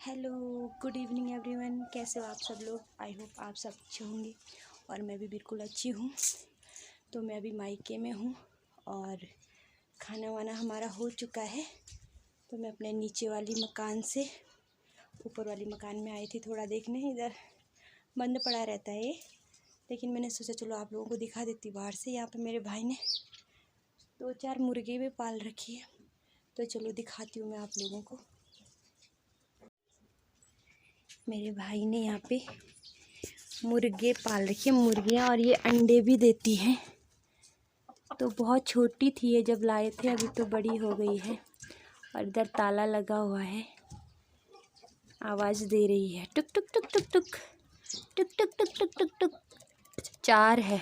Hello, good evening everyone. कैसे हो आप सब लोग? आई होप आप सब अच्छे होंगे और मैं भी बिल्कुल अच्छी हूँ। तो मैं अभी मायके में हूँ और खाना वाना हमारा हो चुका है। तो मैं अपने नीचे वाली मकान से ऊपर वाली मकान में आई थी थोड़ा देखने। इधर बंद पड़ा रहता है ये, लेकिन मैंने सोचा चलो आप लोगों को दिखा देती बाहर से। यहाँ पे मेरे भाई ने 2-4 मुर्गे भी पाल रखी है, तो चलो दिखाती हूँ मैं आप लोगों को। मेरे भाई ने यहाँ पे मुर्गे पाल रखे, मुर्गियाँ, और ये अंडे भी देती हैं। तो बहुत छोटी थी ये जब लाए थे, अभी तो बड़ी हो गई है। और इधर ताला लगा हुआ है, आवाज़ दे रही है टुक टुक टुक टुक टुक टुक टुक टुक टुक टुक टुक। 4 है,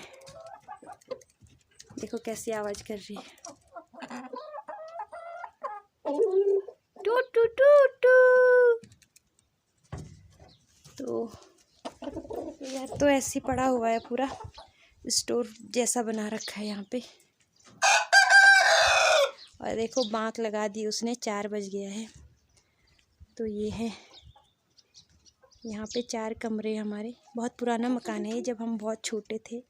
देखो कैसी आवाज़ कर रही है, टू टू टू टू। तो यार तो ऐसे पड़ा हुआ है, पूरा स्टोर जैसा बना रखा है यहाँ पे। और देखो बाँक लगा दी उसने, 4 बज गया है। तो ये है यहाँ पे 4 कमरे हमारे। बहुत पुराना मकान है ये, जब हम बहुत छोटे थे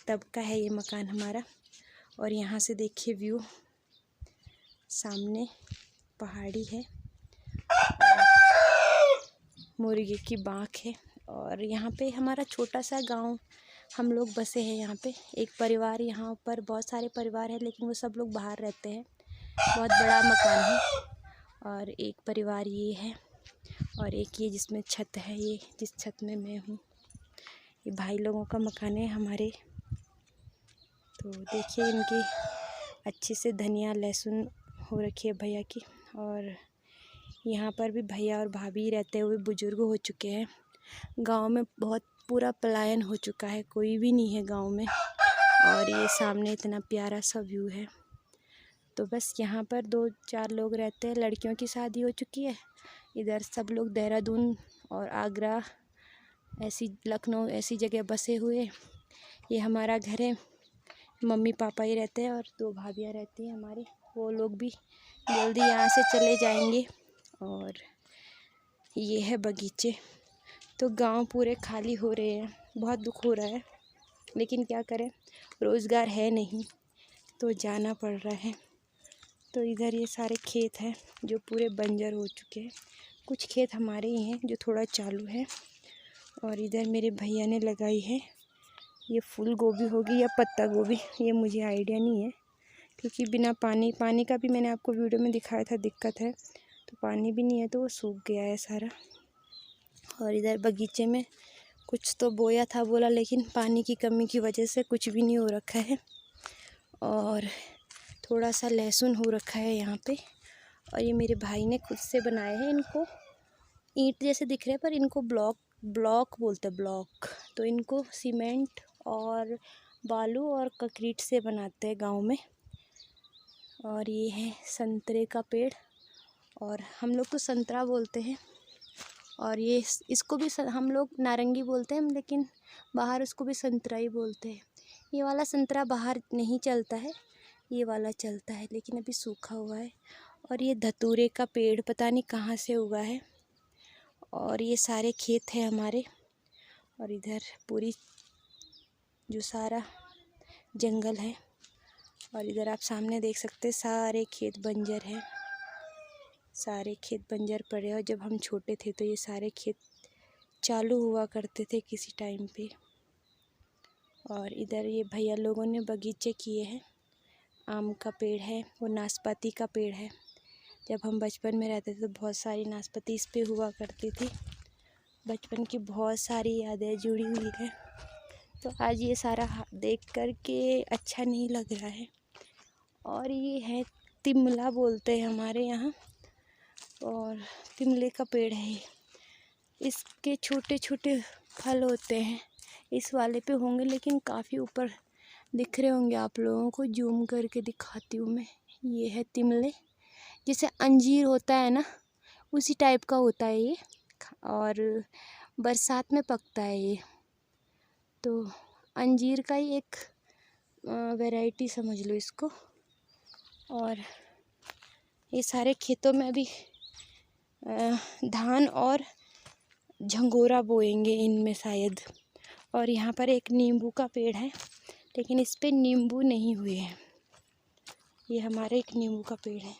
तब का है ये मकान हमारा। और यहाँ से देखिए व्यू, सामने पहाड़ी है, मुर्गे की बाँक है। और यहाँ पे हमारा छोटा सा गांव, हम लोग बसे हैं यहाँ पे। एक परिवार, यहाँ पर बहुत सारे परिवार हैं लेकिन वो सब लोग बाहर रहते हैं। बहुत बड़ा मकान है। और एक परिवार ये है, और एक ये जिसमें छत है, ये जिस छत में मैं हूँ, ये भाई लोगों का मकान है हमारे। तो देखिए इनकी अच्छे से धनिया लहसुन हो रखी है भैया की। और यहाँ पर भी भैया और भाभी रहते हुए बुजुर्ग हो चुके हैं। गांव में बहुत पूरा पलायन हो चुका है, कोई भी नहीं है गांव में। और ये सामने इतना प्यारा सा व्यू है। तो बस यहाँ पर 2-4 लोग रहते हैं, लड़कियों की शादी हो चुकी है। इधर सब लोग देहरादून और आगरा, ऐसी लखनऊ, ऐसी जगह बसे हुए। ये हमारा घर है, मम्मी पापा ही रहते हैं और 2 भाभियाँ रहती हैं हमारी। वो लोग भी जल्दी यहाँ से चले जाएंगे। और ये है बगीचे। तो गांव पूरे खाली हो रहे हैं, बहुत दुख हो रहा है, लेकिन क्या करें, रोज़गार है नहीं तो जाना पड़ रहा है। तो इधर ये सारे खेत हैं जो पूरे बंजर हो चुके हैं। कुछ खेत हमारे ही हैं जो थोड़ा चालू है। और इधर मेरे भैया ने लगाई है, ये फूल गोभी होगी या पत्ता गोभी, ये मुझे आइडिया नहीं है, क्योंकि बिना पानी का भी मैंने आपको वीडियो में दिखाया था, दिक्कत है। तो पानी भी नहीं है तो वो सूख गया है सारा। और इधर बगीचे में कुछ तो बोया था बोला, लेकिन पानी की कमी की वजह से कुछ भी नहीं हो रखा है। और थोड़ा सा लहसुन हो रखा है यहाँ पे। और ये मेरे भाई ने खुद से बनाए हैं। इनको ईंट जैसे दिख रहे हैं पर इनको ब्लॉक बोलते हैं, ब्लॉक। तो इनको सीमेंट और बालू और कंक्रीट से बनाते हैं गांव में। और ये है संतरे का पेड़, और हम लोग तो संतरा बोलते हैं। और ये इसको भी हम लोग नारंगी बोलते हैं, लेकिन बाहर उसको भी संतरा ही बोलते हैं। ये वाला संतरा बाहर नहीं चलता है, ये वाला चलता है, लेकिन अभी सूखा हुआ है। और ये धतूरे का पेड़ पता नहीं कहाँ से उगा है। और ये सारे खेत है हमारे। और इधर पूरी जो सारा जंगल है। और इधर आप सामने देख सकते हैं सारे खेत बंजर हैं, सारे खेत बंजर पड़े। और जब हम छोटे थे तो ये सारे खेत चालू हुआ करते थे किसी टाइम पे। और इधर ये भैया लोगों ने बगीचे किए हैं। आम का पेड़ है, वो नाशपाती का पेड़ है। जब हम बचपन में रहते थे तो बहुत सारी नाशपाती इस पे हुआ करती थी। बचपन की बहुत सारी यादें जुड़ी हुई है। तो आज ये सारा देख कर के अच्छा नहीं लग रहा है। और ये है तिमला बोलते हैं हमारे यहाँ, और तिमले का पेड़ है। इसके छोटे छोटे फल होते हैं, इस वाले पे होंगे लेकिन काफ़ी ऊपर दिख रहे होंगे आप लोगों को, जूम करके दिखाती हूँ मैं। ये है तिमले, जैसे अंजीर होता है ना, उसी टाइप का होता है ये। और बरसात में पकता है ये। तो अंजीर का ही एक वैरायटी समझ लो इसको। और ये सारे खेतों में अभी धान और झंगोरा बोएंगे इनमें शायद। और यहाँ पर एक नींबू का पेड़ है, लेकिन इस पे नींबू नहीं हुए हैं। ये हमारे एक नींबू का पेड़ है।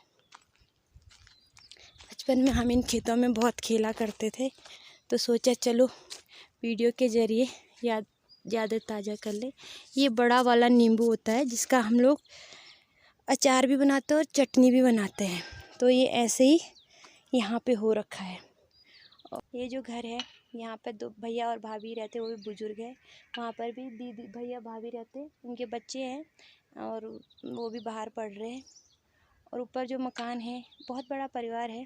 बचपन में हम इन खेतों में बहुत खेला करते थे, तो सोचा चलो वीडियो के ज़रिए यादें ताज़ा कर ले। ये बड़ा वाला नींबू होता है, जिसका हम लोग अचार भी बनाते हैं और चटनी भी बनाते हैं। तो ये ऐसे ही यहाँ पे हो रखा है। और ये जो घर है, यहाँ पर 2 भैया और भाभी रहते, वो भी बुजुर्ग है। वहाँ पर भी दीदी भैया भाभी रहते, उनके बच्चे हैं और वो भी बाहर पढ़ रहे हैं। और ऊपर जो मकान है, बहुत बड़ा परिवार है,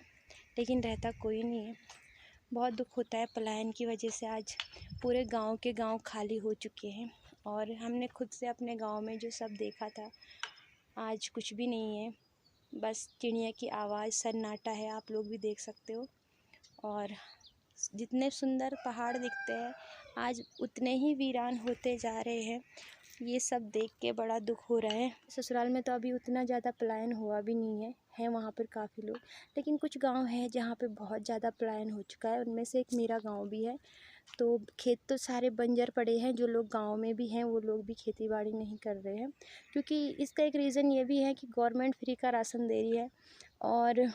लेकिन रहता कोई नहीं है। बहुत दुख होता है, पलायन की वजह से आज पूरे गांव के गांव खाली हो चुके हैं। और हमने खुद से अपने गांव में जो सब देखा था, आज कुछ भी नहीं है। बस चिड़िया की आवाज़, सन्नाटा है, आप लोग भी देख सकते हो। और जितने सुंदर पहाड़ दिखते हैं, आज उतने ही वीरान होते जा रहे हैं। ये सब देख के बड़ा दुख हो रहा है। ससुराल में तो अभी उतना ज़्यादा पलायन हुआ भी नहीं है वहाँ पर काफ़ी लोग, लेकिन कुछ गांव हैं जहाँ पे बहुत ज़्यादा पलायन हो चुका है। उनमें से एक मेरा गांव भी है। तो खेत तो सारे बंजर पड़े हैं। जो लोग गांव में भी हैं, वो लोग भी खेती बाड़ी नहीं कर रहे हैं, क्योंकि इसका एक रीज़न ये भी है कि गवर्नमेंट फ्री का राशन दे रही है और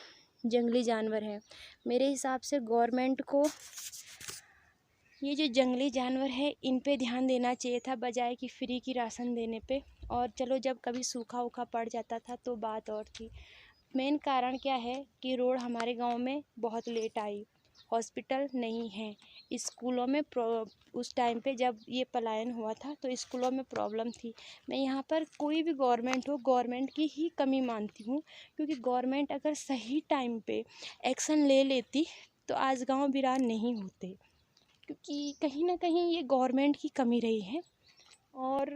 जंगली जानवर है। मेरे हिसाब से गवर्नमेंट को ये जो जंगली जानवर है, इन पे ध्यान देना चाहिए था, बजाय कि फ्री की राशन देने पे। और चलो, जब कभी सूखा उखा पड़ जाता था तो बात और थी। मेन कारण क्या है कि रोड हमारे गांव में बहुत लेट आई, हॉस्पिटल नहीं है, स्कूलों में उस टाइम पे जब ये पलायन हुआ था तो स्कूलों में प्रॉब्लम थी। मैं यहाँ पर कोई भी गवर्नमेंट हो, गवर्नमेंट की ही कमी मानती हूँ, क्योंकि गवर्नमेंट अगर सही टाइम पे एक्शन ले लेती तो आज गाँव वीरान नहीं होते। क्योंकि कहीं ना कहीं ये गवर्नमेंट की कमी रही है। और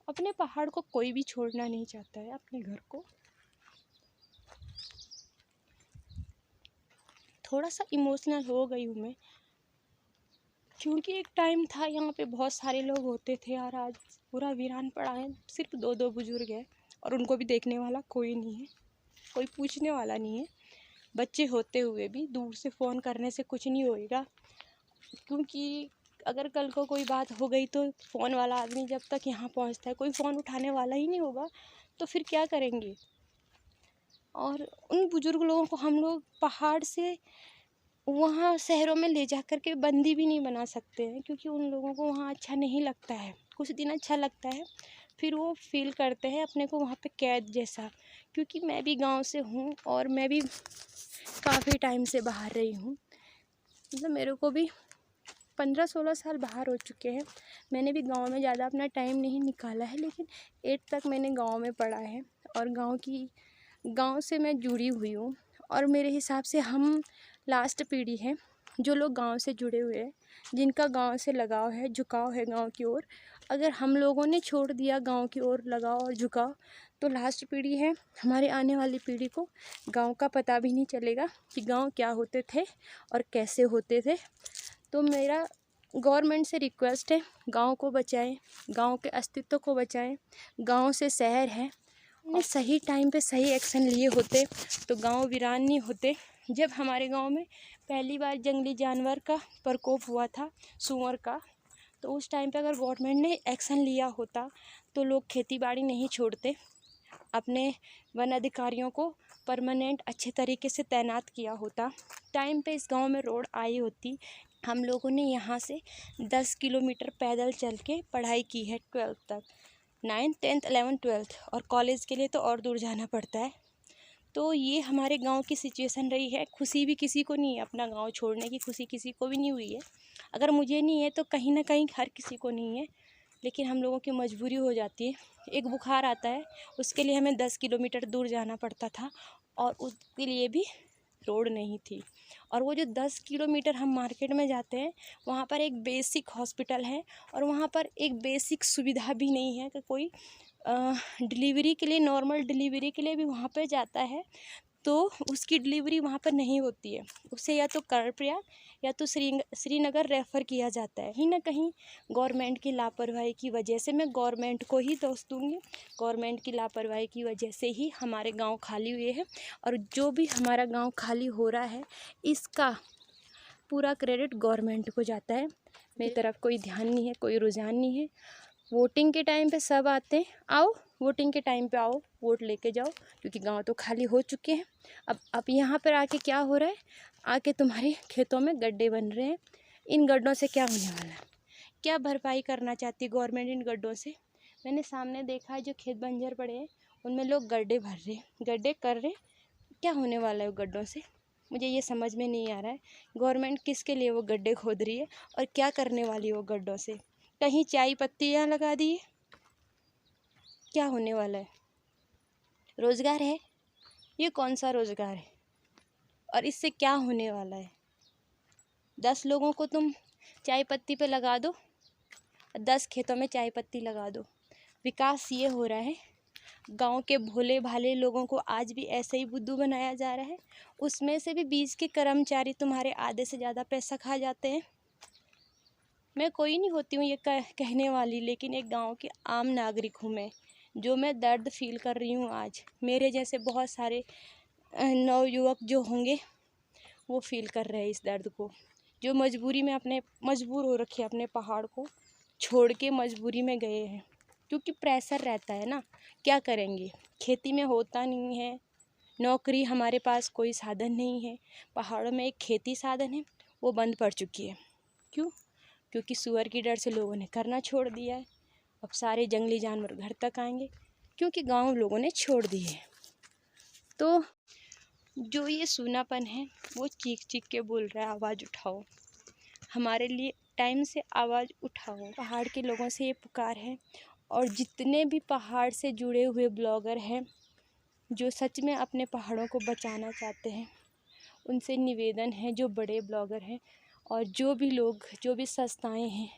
अपने पहाड़ को कोई भी छोड़ना नहीं चाहता है, अपने घर को। थोड़ा सा इमोशनल हो गई हूँ मैं, क्योंकि एक टाइम था यहाँ पे बहुत सारे लोग होते थे और आज पूरा वीरान पड़ा है। सिर्फ 2 बुजुर्ग हैं और उनको भी देखने वाला कोई नहीं है, कोई पूछने वाला नहीं है। बच्चे होते हुए भी दूर से फ़ोन करने से कुछ नहीं होएगा, क्योंकि अगर कल को कोई बात हो गई तो फ़ोन वाला आदमी जब तक यहाँ पहुँचता है, कोई फ़ोन उठाने वाला ही नहीं होगा, तो फिर क्या करेंगे। और उन बुज़ुर्ग लोगों को हम लोग पहाड़ से वहाँ शहरों में ले जा कर के बंदी भी नहीं बना सकते हैं, क्योंकि उन लोगों को वहाँ अच्छा नहीं लगता है। कुछ दिन अच्छा लगता है, फिर वो फील करते हैं अपने को वहाँ पे कैद जैसा। क्योंकि मैं भी गांव से हूँ और मैं भी काफ़ी टाइम से बाहर रही हूँ, मतलब मेरे को भी 15-16 साल बाहर हो चुके हैं। मैंने भी गांव में ज़्यादा अपना टाइम नहीं निकाला है, लेकिन 8 तक मैंने गांव में पढ़ा है और गांव से मैं जुड़ी हुई हूँ। और मेरे हिसाब से हम लास्ट पीढ़ी है जो लोग गांव से जुड़े हुए हैं, जिनका गांव से लगाव है, झुकाव है गांव की ओर। अगर हम लोगों ने छोड़ दिया गांव की ओर लगाव और झुकाव, तो लास्ट पीढ़ी है, हमारे आने वाली पीढ़ी को गांव का पता भी नहीं चलेगा कि गांव क्या होते थे और कैसे होते थे। तो मेरा गवर्नमेंट से रिक्वेस्ट है, गांव को बचाएं, गांव के अस्तित्व को बचाएं। गांव से शहर है, और सही टाइम पे सही एक्शन लिए होते तो गांव वीरान नहीं होते। जब हमारे गांव में पहली बार जंगली जानवर का प्रकोप हुआ था, सूअर का, तो उस टाइम पे अगर गवर्नमेंट ने एक्शन लिया होता तो लोग खेती बाड़ी नहीं छोड़ते। अपने वन अधिकारियों को परमानेंट अच्छे तरीके से तैनात किया होता, टाइम पे इस गांव में रोड आई होती। हम लोगों ने यहाँ से 10 किलोमीटर पैदल चल के पढ़ाई की है 12th तक, 9th 10th 11th 12th, और कॉलेज के लिए तो और दूर जाना पड़ता है। तो ये हमारे गांव की सिचुएशन रही है। खुशी भी किसी को नहीं है, अपना गांव छोड़ने की खुशी किसी को भी नहीं हुई है। अगर मुझे नहीं है तो कहीं ना कहीं हर किसी को नहीं है, लेकिन हम लोगों की मजबूरी हो जाती है। एक बुखार आता है, उसके लिए हमें 10 किलोमीटर दूर जाना पड़ता था और उसके लिए भी रोड नहीं थी। और वो जो 10 किलोमीटर हम मार्केट में जाते हैं, वहाँ पर एक बेसिक हॉस्पिटल है और वहाँ पर एक बेसिक सुविधा भी नहीं है कि कोई डिलीवरी के लिए, नॉर्मल डिलीवरी के लिए भी वहाँ पे जाता है तो उसकी डिलीवरी वहाँ पर नहीं होती है, उसे या तो कर्णप्रयाग या तो श्रीनगर रेफ़र किया जाता है। ही ना कहीं गवर्नमेंट की लापरवाही की वजह से, मैं गवर्नमेंट को ही दोष दूँगी, गवर्नमेंट की लापरवाही की वजह से ही हमारे गांव खाली हुए हैं। और जो भी हमारा गांव खाली हो रहा है, इसका पूरा क्रेडिट गवर्नमेंट को जाता है। मेरी तरफ कोई ध्यान नहीं है, कोई रुझान नहीं है। वोटिंग के टाइम पे सब आते हैं, आओ वोटिंग के टाइम पे आओ, वोट लेके जाओ, क्योंकि गांव तो खाली हो चुके हैं। अब यहाँ पर आके क्या हो रहा है, आके तुम्हारे खेतों में गड्ढे बन रहे हैं। इन गड्ढों से क्या होने वाला है, क्या भरपाई करना चाहती है गवर्नमेंट इन गड्ढों से? मैंने सामने देखा है जो खेत बंजर पड़े हैं उनमें लोग गड्ढे भर रहे हैं, गड्ढे कर रहे हैं। क्या होने वाला है वो गड्ढों से, मुझे ये समझ में नहीं आ रहा है। गवर्नमेंट किसके लिए वो गड्ढे खोद रही है और क्या करने वाली है वो गड्ढों से? कहीं चाय पत्तियाँ लगा दी, क्या होने वाला है? रोज़गार है? ये कौन सा रोज़गार है? और इससे क्या होने वाला है? 10 लोगों को तुम चाय पत्ती पे लगा दो, 10 खेतों में चाय पत्ती लगा दो। विकास ये हो रहा है, गांव के भोले भाले लोगों को आज भी ऐसे ही बुद्धू बनाया जा रहा है। उसमें से भी 20 के कर्मचारी तुम्हारे आधे से ज़्यादा पैसा खा जाते हैं। मैं कोई नहीं होती हूँ ये कहने वाली, लेकिन एक गांव की आम नागरिक हूँ मैं दर्द फील कर रही हूँ। आज मेरे जैसे बहुत सारे नवयुवक जो होंगे वो फील कर रहे हैं इस दर्द को, जो मजबूरी में मजबूर हो रखे अपने पहाड़ को छोड़ के मजबूरी में गए हैं, क्योंकि प्रेशर रहता है ना। क्या करेंगे, खेती में होता नहीं है, नौकरी, हमारे पास कोई साधन नहीं है। पहाड़ों में एक खेती साधन है, वो बंद पड़ चुकी है। क्यों? क्योंकि सुअर की डर से लोगों ने करना छोड़ दिया है। अब सारे जंगली जानवर घर तक आएंगे, क्योंकि गांव लोगों ने छोड़ दिए है। तो जो ये सूनापन है वो चीख चीख के बोल रहा है, आवाज़ उठाओ, हमारे लिए टाइम से आवाज़ उठाओ। पहाड़ के लोगों से ये पुकार है, और जितने भी पहाड़ से जुड़े हुए ब्लॉगर हैं जो सच में अपने पहाड़ों को बचाना चाहते हैं, उनसे निवेदन है, जो बड़े ब्लॉगर हैं और जो भी लोग, जो भी संस्थाएं हैं,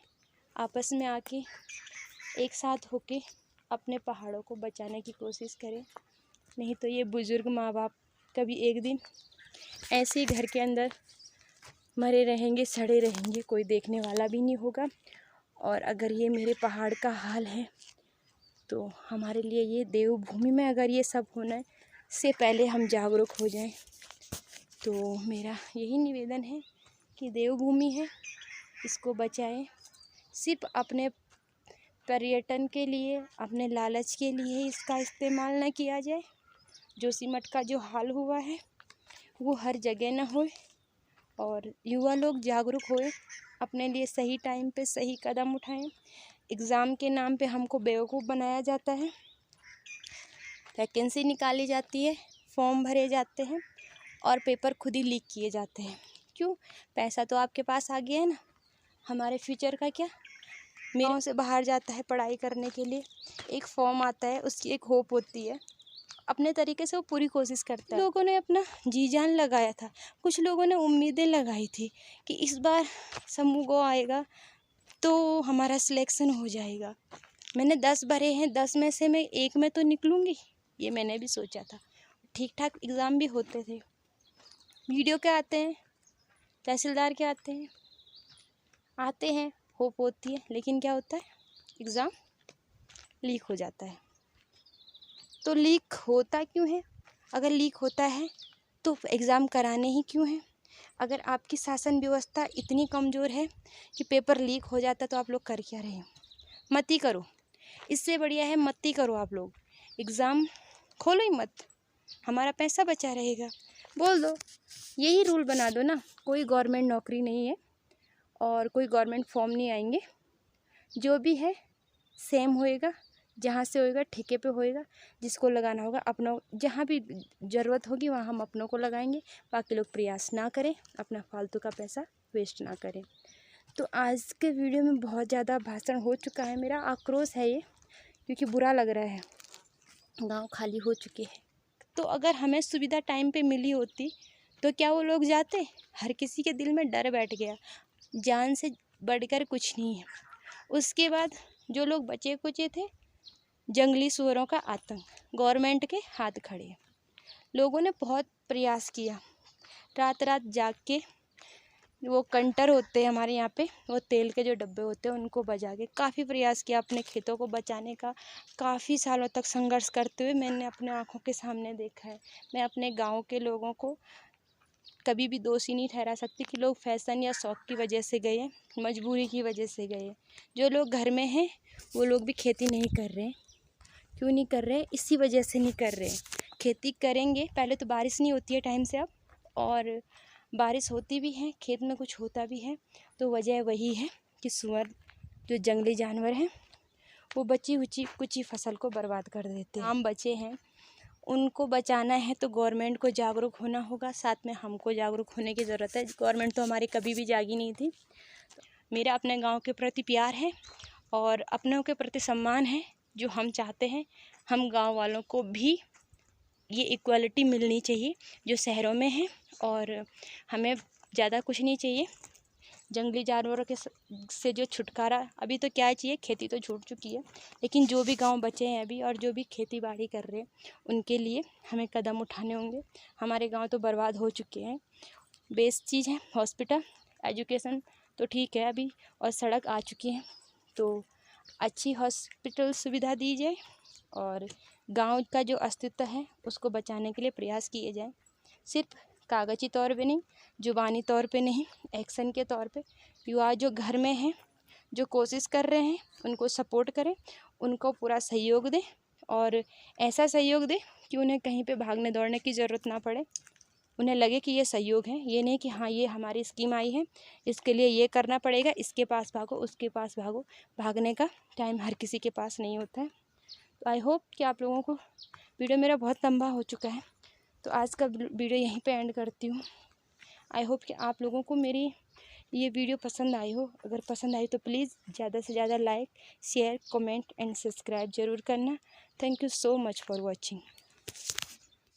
आपस में आके एक साथ होके अपने पहाड़ों को बचाने की कोशिश करें। नहीं तो ये बुज़ुर्ग माँ बाप कभी एक दिन ऐसे ही घर के अंदर मरे रहेंगे, सड़े रहेंगे, कोई देखने वाला भी नहीं होगा। और अगर ये मेरे पहाड़ का हाल है तो हमारे लिए ये देवभूमि में अगर ये सब होना है, इससे पहले हम जागरूक हो जाएं। तो मेरा यही निवेदन है कि देवभूमि है, इसको बचाएं। सिर्फ अपने पर्यटन के लिए, अपने लालच के लिए इसका इस्तेमाल न किया जाए। जोशीमठ का जो हाल हुआ है वो हर जगह न होए, और युवा लोग जागरूक होए, अपने लिए सही टाइम पे सही कदम उठाएं। एग्ज़ाम के नाम पे हमको बेवकूफ़ बनाया जाता है, वैकेंसी निकाली जाती है, फॉर्म भरे जाते हैं और पेपर खुद ही लीक किए जाते हैं। क्यों? पैसा तो आपके पास आ गया है ना, हमारे फ्यूचर का क्या? गाँव से बाहर जाता है पढ़ाई करने के लिए, एक फॉर्म आता है, उसकी एक होप होती है, अपने तरीके से वो पूरी कोशिश करता है। लोगों ने अपना जी जान लगाया था, कुछ लोगों ने उम्मीदें लगाई थी कि इस बार समूह गो आएगा तो हमारा सिलेक्शन हो जाएगा। मैंने 10 भरे हैं, 10 में से मैं एक में तो निकलूँगी, ये मैंने भी सोचा था। ठीक ठाक एग्ज़ाम भी होते थे, वीडियो के आते हैं, तहसीलदार के आते हैं, होप होती है, लेकिन क्या होता है, एग्ज़ाम लीक हो जाता है। तो लीक होता क्यों है? अगर लीक होता है तो एग्ज़ाम कराने ही क्यों हैं? अगर आपकी शासन व्यवस्था इतनी कमज़ोर है कि पेपर लीक हो जाता, तो आप लोग कर क्या रहे हैं? मत ही करो, इससे बढ़िया है मत ही करो। आप लोग एग्ज़ाम खोलो ही मत, हमारा पैसा बचा रहेगा। बोल दो, यही रूल बना दो ना, कोई गवर्नमेंट नौकरी नहीं है और कोई गवर्नमेंट फॉर्म नहीं आएंगे, जो भी है सेम होएगा, जहाँ से होएगा ठेके पे होएगा, जिसको लगाना होगा अपनों, जहाँ भी ज़रूरत होगी वहाँ हम अपनों को लगाएंगे। बाकी लोग प्रयास ना करें, अपना फालतू का पैसा वेस्ट ना करें। तो आज के वीडियो में बहुत ज़्यादा भाषण हो चुका है, मेरा आक्रोश है ये, क्योंकि बुरा लग रहा है, गांव खाली हो चुके हैं। तो अगर हमें सुविधा टाइम पे मिली होती तो क्या वो लोग जाते? हर किसी के दिल में डर बैठ गया, जान से बढ़कर कुछ नहीं है। उसके बाद जो लोग बचे कुचे थे, जंगली सुअरों का आतंक, गवर्नमेंट के हाथ खड़े, लोगों ने बहुत प्रयास किया। रात रात जाग के वो कंटर होते हैं हमारे यहाँ पे, वो तेल के जो डब्बे होते हैं उनको बजा के काफ़ी प्रयास किया अपने खेतों को बचाने का। काफ़ी सालों तक संघर्ष करते हुए मैंने अपने आँखों के सामने देखा है। मैं अपने गांव के लोगों को कभी भी दोषी नहीं ठहरा सकती कि लोग फैशन या शौक़ की वजह से गए, मजबूरी की वजह से गए। जो लोग घर में हैं वो लोग भी खेती नहीं कर रहे हैं। क्यों नहीं कर रहे? इसी वजह से नहीं कर रहे। खेती करेंगे, पहले तो बारिश नहीं होती है टाइम से अब, और बारिश होती भी है, खेत में कुछ होता भी है, तो वजह वही है कि सुअर जो जंगली जानवर हैं वो बची कुची फसल को बर्बाद कर देते हैं। आम बचे हैं, उनको बचाना है तो गवर्नमेंट को जागरूक होना होगा, साथ में हमको जागरूक होने की ज़रूरत है। गवर्नमेंट तो हमारी कभी भी जागी नहीं थी। मेरा अपने गांव के प्रति प्यार है और अपनों के प्रति सम्मान है, जो हम चाहते हैं हम गांव वालों को भी ये इक्वालिटी मिलनी चाहिए जो शहरों में है। और हमें ज़्यादा कुछ नहीं चाहिए, जंगली जानवरों के से जो छुटकारा, अभी तो क्या चाहिए, खेती तो छूट चुकी है, लेकिन जो भी गांव बचे हैं अभी और जो भी खेती बाड़ी कर रहे हैं उनके लिए हमें कदम उठाने होंगे। हमारे गांव तो बर्बाद हो चुके हैं। बेस्ट चीज़ है हॉस्पिटल, एजुकेशन तो ठीक है अभी, और सड़क आ चुकी है, तो अच्छी हॉस्पिटल सुविधा दी जाए और गांव का जो अस्तित्व है उसको बचाने के लिए प्रयास किए जाएं। सिर्फ कागजी तौर पे नहीं, जुबानी तौर पे नहीं, एक्शन के तौर पे। युवा जो घर में हैं, जो कोशिश कर रहे हैं, उनको सपोर्ट करें, उनको पूरा सहयोग दें, और ऐसा सहयोग दें कि उन्हें कहीं पे भागने दौड़ने की ज़रूरत ना पड़े। उन्हें लगे कि ये सहयोग है, ये नहीं कि हाँ ये हमारी स्कीम आई है, इसके लिए ये करना पड़ेगा, इसके पास भागो, उसके पास भागो। भागने का टाइम हर किसी के पास नहीं होता है। तो आई होप कि आप लोगों को, वीडियो मेरा बहुत लंबा हो चुका है तो आज का वीडियो यहीं पे एंड करती हूँ। आई होप कि आप लोगों को मेरी ये वीडियो पसंद आई हो। अगर पसंद आई तो प्लीज़ ज़्यादा से ज़्यादा like, share, comment and subscribe ज़रूर करना। Thank you so much for watching.